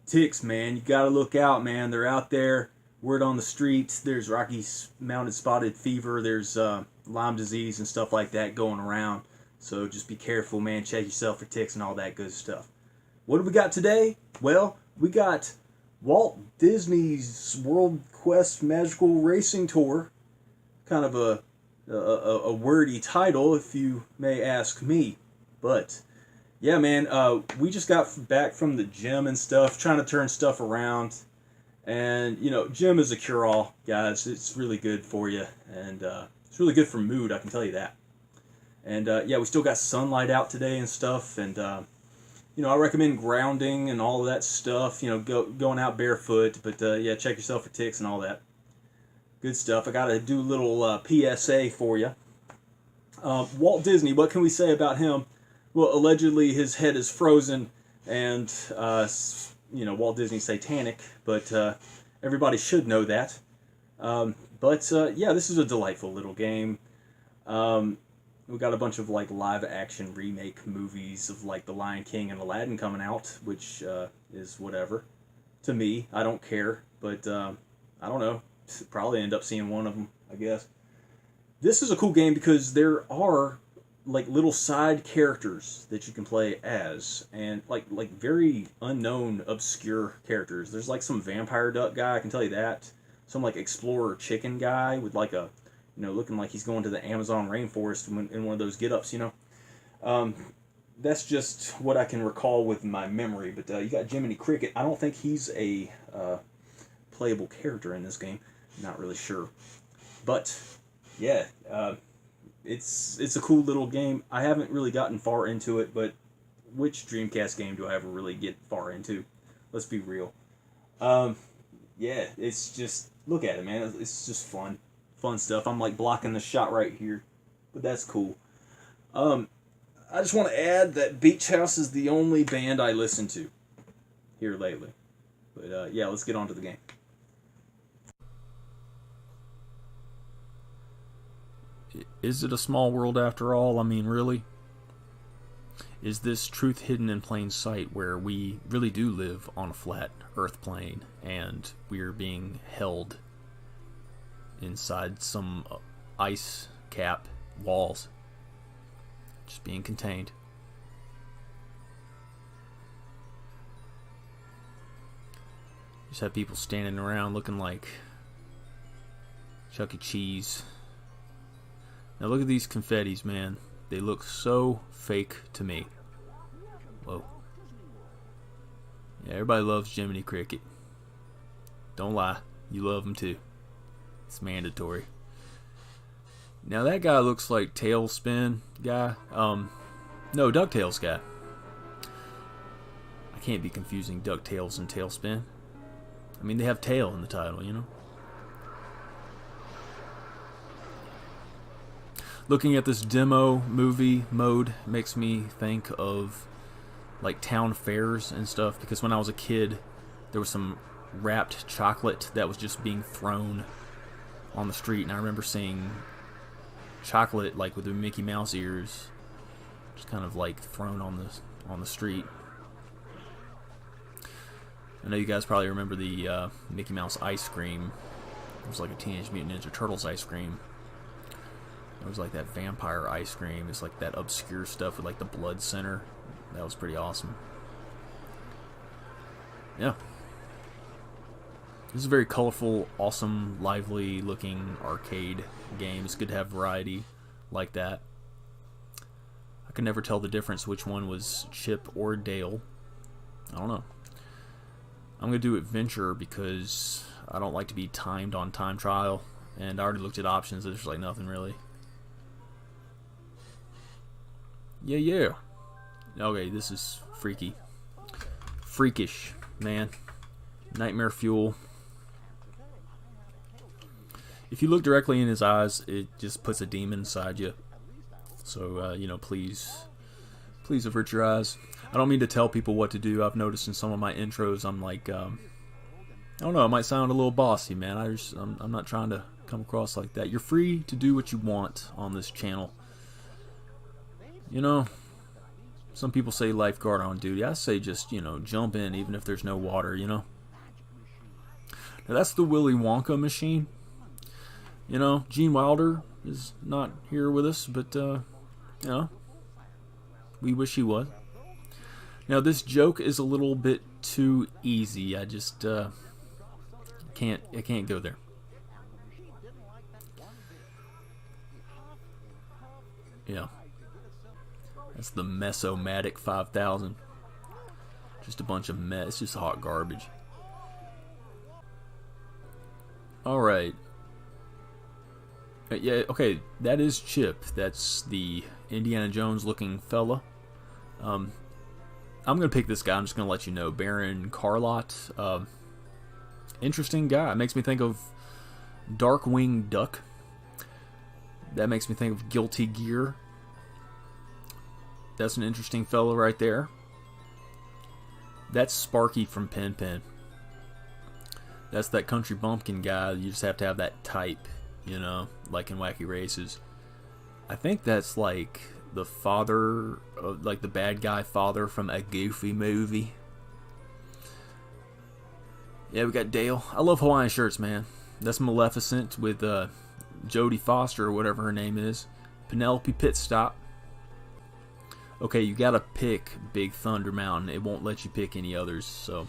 Ticks, man, you gotta look out, man. They're out there. Word on the streets. There's Rocky Mountain spotted fever. There's Lyme disease and stuff like that going around. So just be careful, man. Check yourself for ticks and all that good stuff. What do we got today? Well, we got Walt Disney's World Quest Magical Racing Tour. Kind of a wordy title, if you may ask me. But yeah, man, we just got back from the gym and stuff, trying to turn stuff around. And, you know, gym is a cure-all, guys. It's really good for you. And it's really good for mood, I can tell you that. And, yeah, we still got sunlight out today and stuff. And, you know, I recommend grounding and all of that stuff. You know, going out barefoot. But, yeah, check yourself for ticks and all that. Good stuff. I got to do a little PSA for you. Walt Disney, what can we say about him? Well, allegedly his head is frozen, and you know, Walt Disney's satanic, but everybody should know that. But yeah, this is a delightful little game. We got a bunch of like live action remake movies of like The Lion King and Aladdin coming out, which is whatever. To me, I don't care, but I don't know. Probably end up seeing one of them, I guess. This is a cool game because there are like little side characters that you can play as, and like very unknown, obscure characters. There's like some vampire duck guy, I can tell you that. Some like explorer chicken guy with like a, you know, looking like he's going to the Amazon rainforest in one of those get-ups, you know. That's just what I can recall with my memory. But you got Jiminy Cricket. I don't think he's a playable character in this game. Not really sure, but yeah. It's a cool little game. I haven't really gotten far into it, but which Dreamcast game do I ever really get far into? Let's be real. Yeah, it's just, look at it, man. It's just fun. Fun stuff. I'm like blocking the shot right here, but that's cool. I just want to add that Beach House is the only band I listen to here lately. But yeah, let's get on to the game. Is it a small world after all? I mean, really? Is this truth hidden in plain sight where we really do live on a flat earth plane and we're being held inside some ice cap walls, just being contained? Just have people standing around looking like Chuck E. Cheese. Now look at these confettis, man. They look so fake to me. Whoa. Yeah, everybody loves Jiminy Cricket. Don't lie, you love him too. It's mandatory. Now that guy looks like Tailspin guy. No, DuckTales guy. I can't be confusing DuckTales and Tailspin. I mean, they have tail in the title, you know? Looking at this demo movie mode makes me think of like town fairs and stuff, because when I was a kid there was some wrapped chocolate that was just being thrown on the street, and I remember seeing chocolate like with the Mickey Mouse ears just kind of like thrown on the street. I know you guys probably remember the Mickey Mouse ice cream. It was like a Teenage Mutant Ninja Turtles ice cream. It was like that vampire ice cream. It's like that obscure stuff with like the blood center. That was pretty awesome. Yeah. This is a very colorful, awesome, lively looking arcade game. It's good to have variety like that. I could never tell the difference which one was Chip or Dale. I don't know. I'm going to do adventure because I don't like to be timed on time trial. And I already looked at options. There's like nothing really. Yeah. Okay, this is freaky. Freakish, man. Nightmare fuel. If you look directly in his eyes, it just puts a demon inside you. So, you know, please avert your eyes. I don't mean to tell people what to do. I've noticed in some of my intros, I'm like, I don't know, I might sound a little bossy, man. I'm not trying to come across like that. You're free to do what you want on this channel. You know, Some people say lifeguard on duty. I say just, jump in even if there's no water. Now that's the Willy Wonka machine. Gene Wilder is not here with us, but, we wish he was. Now this joke is a little bit too easy. I just, can't go there. Yeah. That's the Mesomatic 5000. Just a bunch of mess. It's just hot garbage. Alright. Yeah, okay, that is Chip. That's the Indiana Jones looking fella. I'm going to pick this guy. I'm just going to let you know. Baron Carlot. Interesting guy. It makes me think of Darkwing Duck. That makes me think of Guilty Gear. That's an interesting fellow right there. That's Sparky from Pen Pen. That's that country bumpkin guy. You just have to have that type, like in Wacky Races. I think that's like the father, like the bad guy father from a Goofy movie. Yeah, we got Dale. I love Hawaiian shirts, man. That's Maleficent with Jodie Foster or whatever her name is. Penelope Pitstop. Okay, you gotta pick Big Thunder Mountain. It won't let you pick any others, so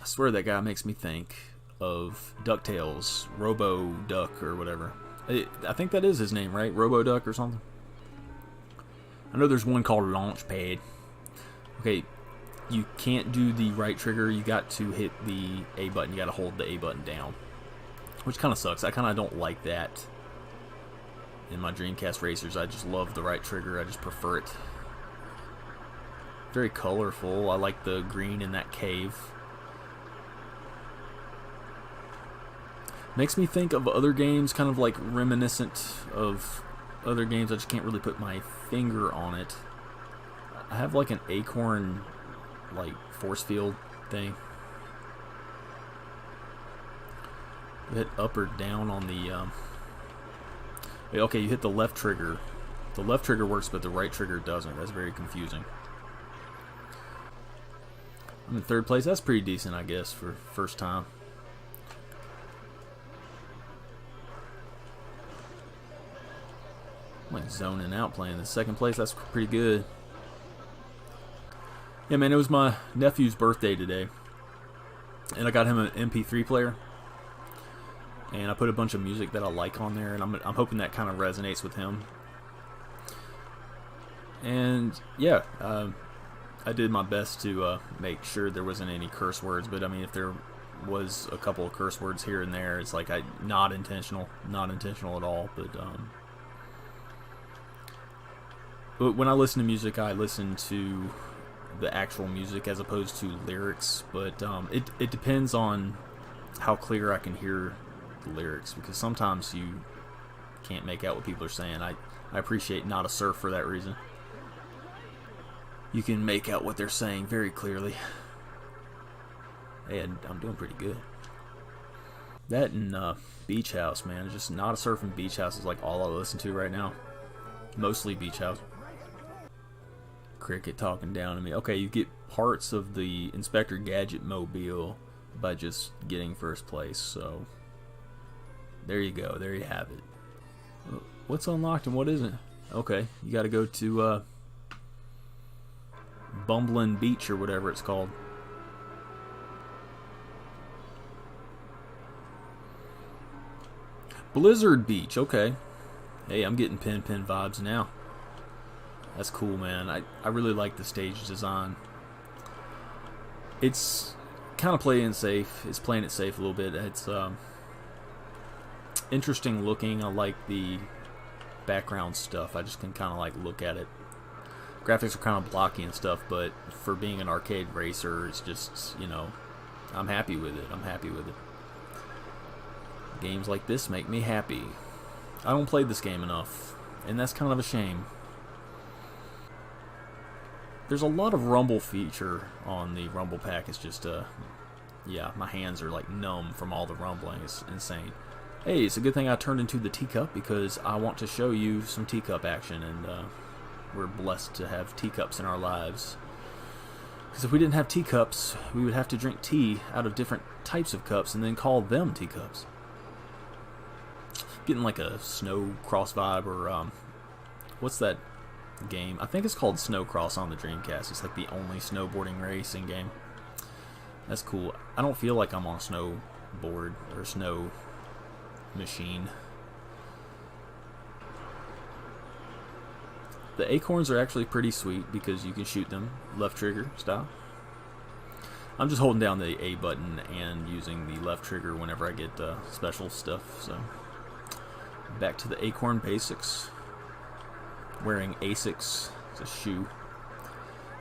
I swear that guy makes me think of DuckTales, Robo Duck or whatever. I think that is his name, right? Robo Duck or something. I know there's one called Launchpad. Okay, you can't do the right trigger. You got to hit the A button. You got to hold the A button down, which kind of sucks. I kind of don't like that. In my Dreamcast racers, I just love the right trigger. I just prefer it. Very colorful. I like the green in that cave. Makes me think of other games, kind of like reminiscent of other games. I just can't really put my finger on it. I have like an acorn, like force field thing. Hit up or down on the. Okay, you hit the left trigger. The left trigger works, but the right trigger doesn't. That's very confusing. I'm in third place. That's pretty decent, I guess, for first time. I'm like zoning out playing the second place. That's pretty good. Yeah, man, it was my nephew's birthday today. And I got him an MP3 player. And I put a bunch of music that I like on there, and I'm hoping that kind of resonates with him. And yeah, I did my best to make sure there wasn't any curse words. But I mean, if there was a couple of curse words here and there, it's like not intentional at all. But when I listen to music, I listen to the actual music as opposed to lyrics. But it depends on how clear I can hear the lyrics, because sometimes you can't make out what people are saying. I appreciate Not a Surf for that reason. You can make out what they're saying very clearly. Hey, I'm doing pretty good. That and Beach House, man. Just Not a Surf and Beach House is like all I listen to right now. Mostly Beach House. Cricket talking down to me. Okay, you get parts of the Inspector Gadget mobile by just getting first place, so there you go. There you have it. What's unlocked and what isn't? Okay, you got to go to Bumblin' Beach or whatever it's called. Blizzard Beach. Okay. Hey, I'm getting Pen Pen vibes now. That's cool, man. I really like the stage design. It's kind of playing it safe. It's playing it safe a little bit. It's interesting looking. I like the background stuff. I just can kind of like look at it. Graphics are kind of blocky and stuff, but for being an arcade racer, it's just, I'm happy with it. I'm happy with it. Games like this make me happy. I don't play this game enough, and that's kind of a shame. There's a lot of rumble feature on the rumble pack. It's just, yeah, my hands are like numb from all the rumbling. It's insane. Hey, it's a good thing I turned into the teacup, because I want to show you some teacup action, and we're blessed to have teacups in our lives. Because if we didn't have teacups, we would have to drink tea out of different types of cups and then call them teacups. Getting like a snow cross vibe, or what's that game? I think it's called Snow Cross on the Dreamcast. It's like the only snowboarding racing game. That's cool. I don't feel like I'm on a snowboard or snow machine. The acorns are actually pretty sweet because you can shoot them left trigger style. I'm just holding down the A button and using the left trigger whenever I get special stuff. So back to the acorn basics. Wearing Asics. It's a shoe.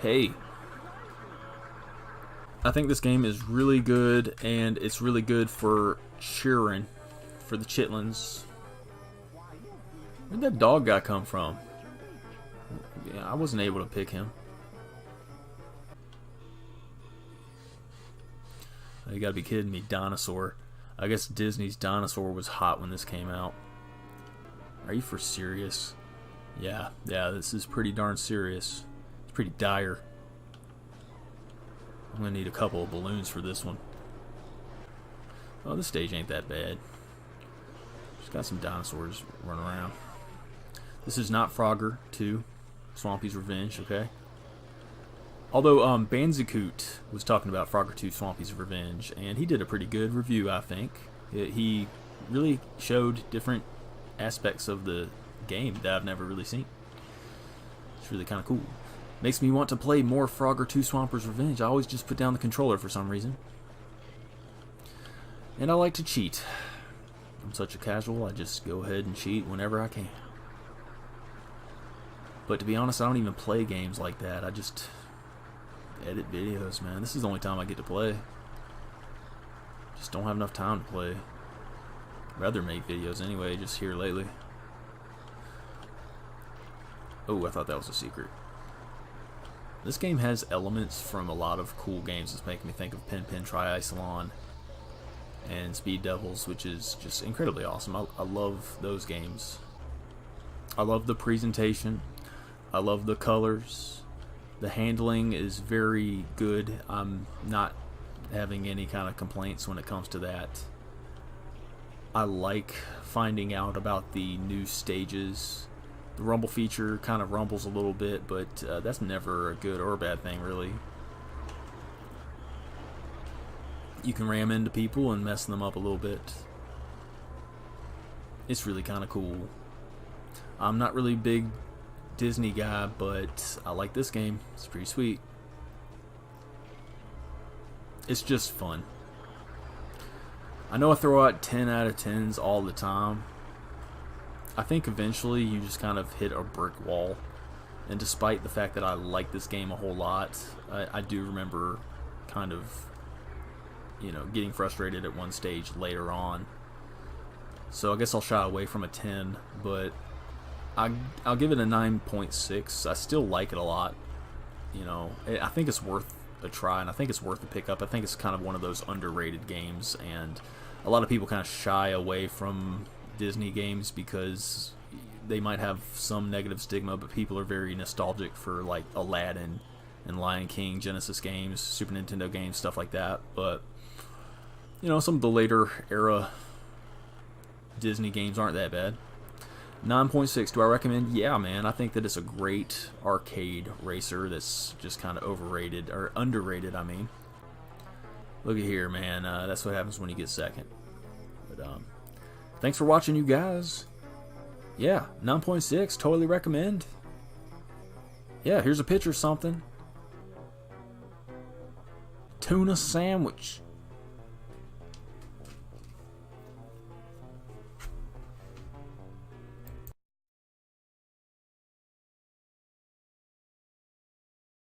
Hey. I think this game is really good, and it's really good for cheering for the chitlins. Where'd that dog guy come from? Yeah, I wasn't able to pick him. You gotta be kidding me, dinosaur. I guess Disney's Dinosaur was hot when this came out. Are you for serious? Yeah, this is pretty darn serious. It's pretty dire. I'm gonna need a couple of balloons for this one. Oh, this stage ain't that bad. Just got some dinosaurs running around. This is not Frogger 2, Swampy's Revenge, okay? Although Bandicoot was talking about Frogger 2, Swampy's Revenge, and he did a pretty good review, I think. He really showed different aspects of the game that I've never really seen. It's really kind of cool. Makes me want to play more Frogger 2 Swampers Revenge. I always just put down the controller for some reason. And I like to cheat. I'm such a casual, I just go ahead and cheat whenever I can. But to be honest, I don't even play games like that. I just edit videos, man. This is the only time I get to play. Just don't have enough time to play. I'd rather make videos anyway, just here lately. Oh, I thought that was a secret. This game has elements from a lot of cool games that's making me think of Pin Pin Triathlon and Speed Devils, which is just incredibly awesome. I love those games. I love the presentation. I love the colors. The handling is very good. I'm not having any kind of complaints when it comes to that. I like finding out about the new stages. The rumble feature kind of rumbles a little bit, but that's never a good or a bad thing, really. You can ram into people and mess them up a little bit. It's really kind of cool. I'm not really a big Disney guy, but I like this game. It's pretty sweet. It's just fun. I know I throw out 10 out of 10s all the time. I think eventually you just kind of hit a brick wall. And despite the fact that I like this game a whole lot, I do remember kind of, you know, getting frustrated at one stage later on. So I guess I'll shy away from a 10, but I'll give it a 9.6. I still like it a lot. You know, I think it's worth a try, and I think it's worth a pickup. I think it's kind of one of those underrated games, and a lot of people kind of shy away from Disney games because they might have some negative stigma, but people are very nostalgic for like Aladdin and Lion King, Genesis games, Super Nintendo games, stuff like that. But you know, some of the later era Disney games aren't that bad. 9.6, do I recommend? Yeah, man. I think that it's a great arcade racer that's just kind of overrated, or underrated, I mean. Look at here, man. That's what happens when you get second. But thanks for watching, you guys. Yeah, 9.6, totally recommend. Yeah, here's a picture of something. Tuna sandwich.